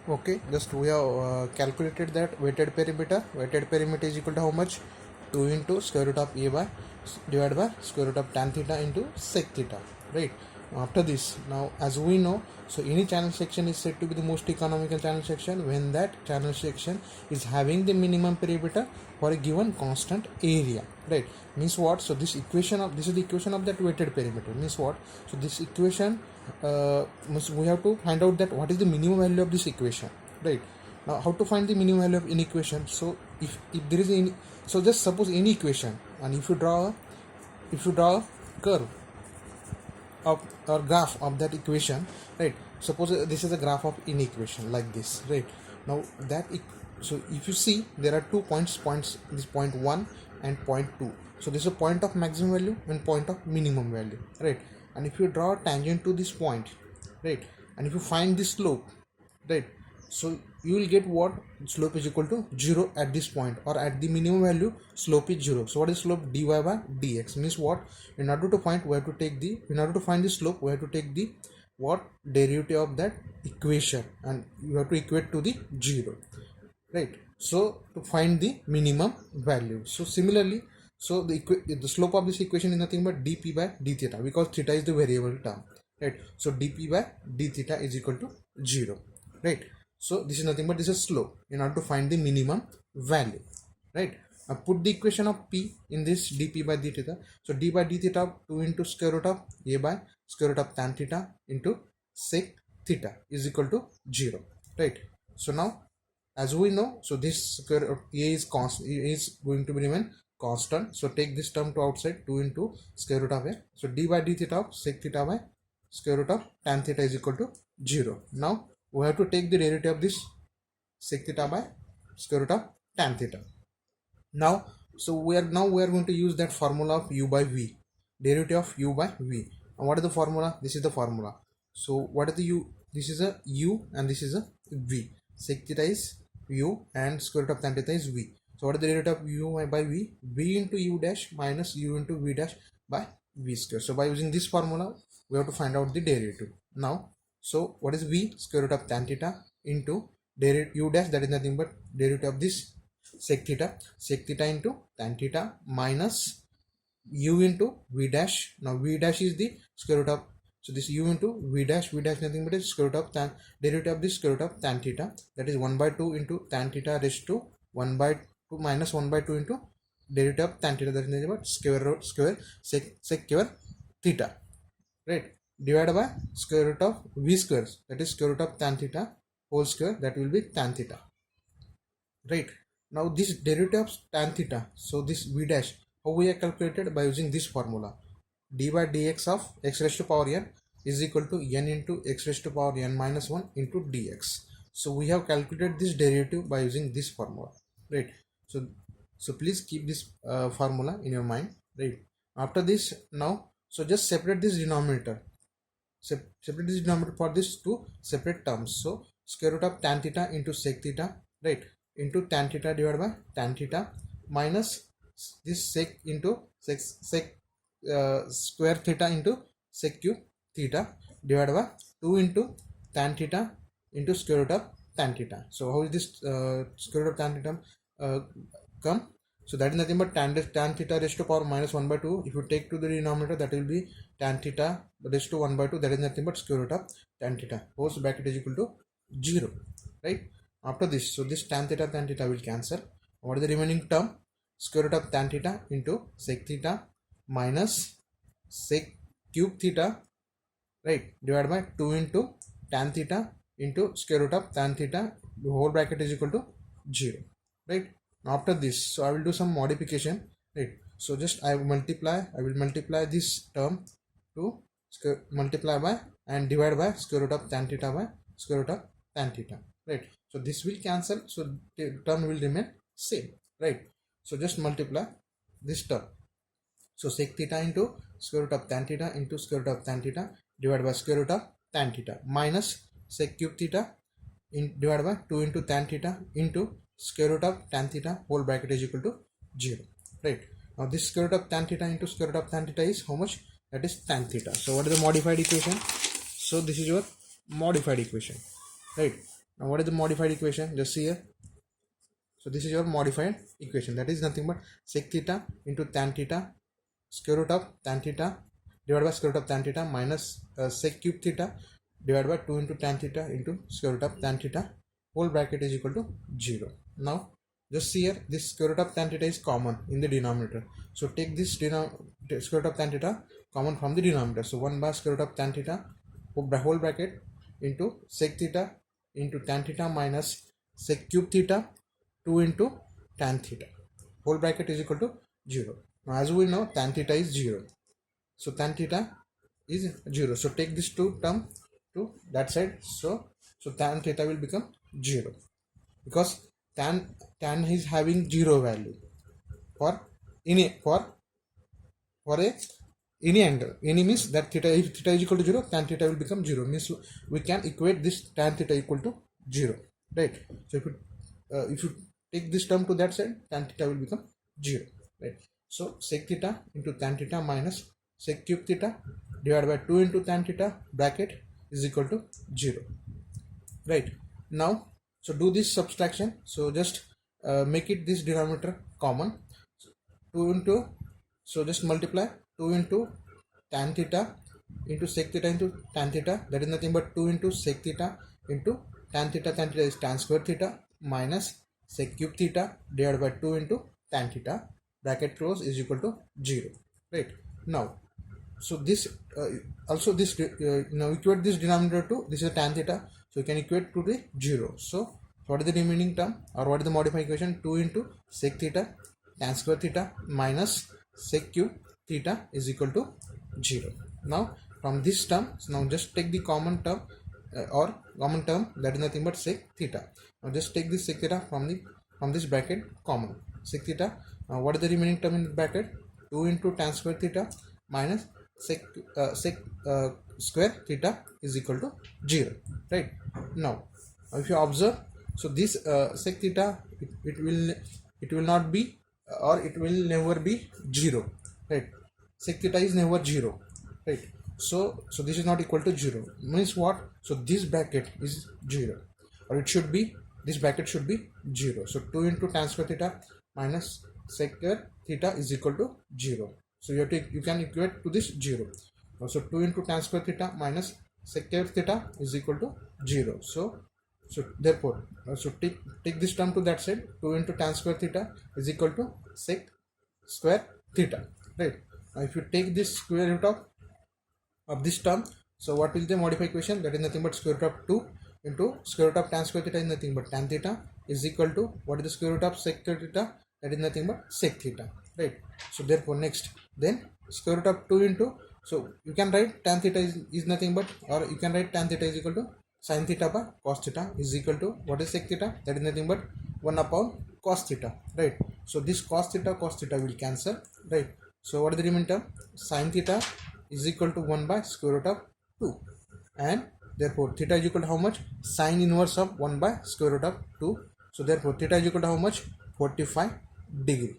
Okay, just we have calculated that weighted perimeter. Weighted perimeter is equal to how much? 2 into square root of a by divided by square root of tan theta into sec theta, right? After this, now as we know, so any channel section is said to be the most economical channel section when that channel section is having the minimum perimeter for a given constant area, right? Means what? So this is the equation of that weighted perimeter. Means what? So this equation we have to find out that what is the minimum value of this equation, right? Now how to find the minimum value of any equation? So if there is any, so just suppose any equation, and if you draw a curve of or graph of that equation, right? Suppose this is a graph of any equation like this, right? Now so if you see, there are 2 points, this point 1 and point 2. So this is a point of maximum value and point of minimum value, right? And if you draw a tangent to this point, right, and if you find the slope, right, so you will get what? Slope is equal to 0 at this point, or at the minimum value slope is 0. So what is slope? Dy by dx. Means what? In order to find the slope, we have to take the what? Derivative of that equation, and you have to equate to the 0, right? So to find the minimum value, so similarly, so the slope of this equation is nothing but dp by d theta, because theta is the variable term, right? So dp by d theta is equal to 0, right? So this is nothing but this is slope in order to find the minimum value, right? Now put the equation of p in this dp by d theta. So d by d theta 2 into square root of a by square root of tan theta into sec theta is equal to 0, right? So now as we know, so this square of a is constant, is going to be remain constant. So take this term to outside, 2 into square root of a. So d by d theta of sec theta by square root of tan theta is equal to 0. Now we have to take the derivative of this sec theta by square root of tan theta. Now we are going to use that formula of u by v, derivative of u by v. And what is the formula? This is the formula. So what is the u? This is a u and this is a v. Sec theta is u and square root of tan theta is v. So what is the derivative of u by v? V into u dash minus u into v dash by v square. So by using this formula, we have to find out the derivative. Now, so what is v? Square root of tan theta into derivative u dash, that is nothing but derivative of this sec theta into tan theta minus u into v dash. Now v dash is the square root of, so this u into v dash nothing but is square root of tan, derivative of this square root of tan theta, that is 1 by 2 into tan theta raised to 1 by 2 minus 1 by 2 into derivative of tan theta, that is nothing but square sec theta, right, divided by square root of v square, that is square root of tan theta whole square, that will be tan theta, right? Now this derivative of tan theta, so this v dash, how we are calculated? By using this formula, d by dx of x raised to power n is equal to n into x raised to power n minus 1 into dx. So we have calculated this derivative by using this formula, right? So please keep this formula in your mind, right? After this, now, so just separate this denominator, for these two separate terms. So square root of tan theta into sec theta, right, into tan theta divided by tan theta minus this sec into sec square theta into sec cube theta divided by 2 into tan theta into square root of tan theta. So how is this square root of tan theta come? So that is nothing but tan theta raised to power minus 1 by 2. If you take to the denominator, that will be tan theta raised to 1 by 2. That is nothing but square root of tan theta. Whole bracket is equal to 0, right? After this, so this tan theta will cancel. What is the remaining term? Square root of tan theta into sec theta minus sec cube theta, right, divided by 2 into tan theta into square root of tan theta. The whole bracket is equal to 0, right? After this, so I will do some modification, right? So just I will multiply this term to multiply by and divide by square root of tan theta by square root of tan theta, right? So this will cancel, so the term will remain same, right? So just multiply this term. So sec theta into square root of tan theta into square root of tan theta divided by square root of tan theta minus sec cube theta divided by 2 into tan theta into square root of tan theta whole bracket is equal to 0, right? Now this square root of tan theta into square root of tan theta is how much? That is tan theta. So what is the modified equation? So this is your modified equation, right? Now what is the modified equation? Just see here. So this is your modified equation, that is nothing but sec theta into tan theta square root of tan theta divided by square root of tan theta minus sec cube theta divided by 2 into tan theta into square root of tan theta whole bracket is equal to 0. Now just see here, this square root of tan theta is common in the denominator. So take this square root of tan theta common from the denominator. So 1 by square root of tan theta whole bracket into sec theta into tan theta minus sec cube theta 2 into tan theta whole bracket is equal to 0. Now as we know, tan theta is 0. So tan theta is 0. So take this two term to that side. So tan theta will become 0 because tan is having 0 value for any any angle. Any means that theta, if theta is equal to 0, tan theta will become 0. Means we can equate this tan theta equal to 0, right? So if you take this term to that side, tan theta will become 0, right? So sec theta into tan theta minus sec cube theta divided by 2 into tan theta bracket is equal to 0, right? Now so do this subtraction. So just make it this denominator common. 2 into, so just multiply 2 into tan theta into sec theta into tan theta, that is nothing but 2 into sec theta into tan theta is tan square theta minus sec cube theta divided by 2 into tan theta bracket close is equal to 0, right? Now so this also this now equate this denominator to this is tan theta, so you can equate to the 0. So what is the remaining term, or what is the modified equation? 2 into sec theta tan square theta minus sec cube theta is equal to 0. Now from this term, so now just take the common term or common term, that is nothing but sec theta. Now just take this sec theta from this bracket common. Sec theta, what is the remaining term in the bracket? 2 into tan square theta minus sec square theta is equal to 0, right? Now if you observe, so this sec theta it will not be or it will never be 0, right? Sec theta is never 0, right? So this is not equal to 0, means what? So this bracket is 0, or it should be, this bracket should be 0. So 2 into tan square theta minus sec square theta is equal to 0. So you can equate to this 0. So 2 into tan square theta minus sec square theta is equal to 0. So therefore so take this term to that side. 2 into tan square theta is equal to sec square theta, right? Now if you take this square root of this term, so what is the modified equation? That is nothing but square root of 2 into square root of tan square theta is nothing but tan theta is equal to what is the square root of sec square theta? That is nothing but sec theta, right? So therefore next, then square root of 2 into, so you can write tan theta is nothing but, or you can write tan theta is equal to sin theta by cos theta is equal to what is sec theta? That is nothing but 1 upon cos theta, right? So this cos theta will cancel, right? So what is the remaining term? Sin theta is equal to 1 by square root of 2, and therefore theta is equal to how much? Sin inverse of 1 by square root of 2. So therefore theta is equal to how much? 45 degree.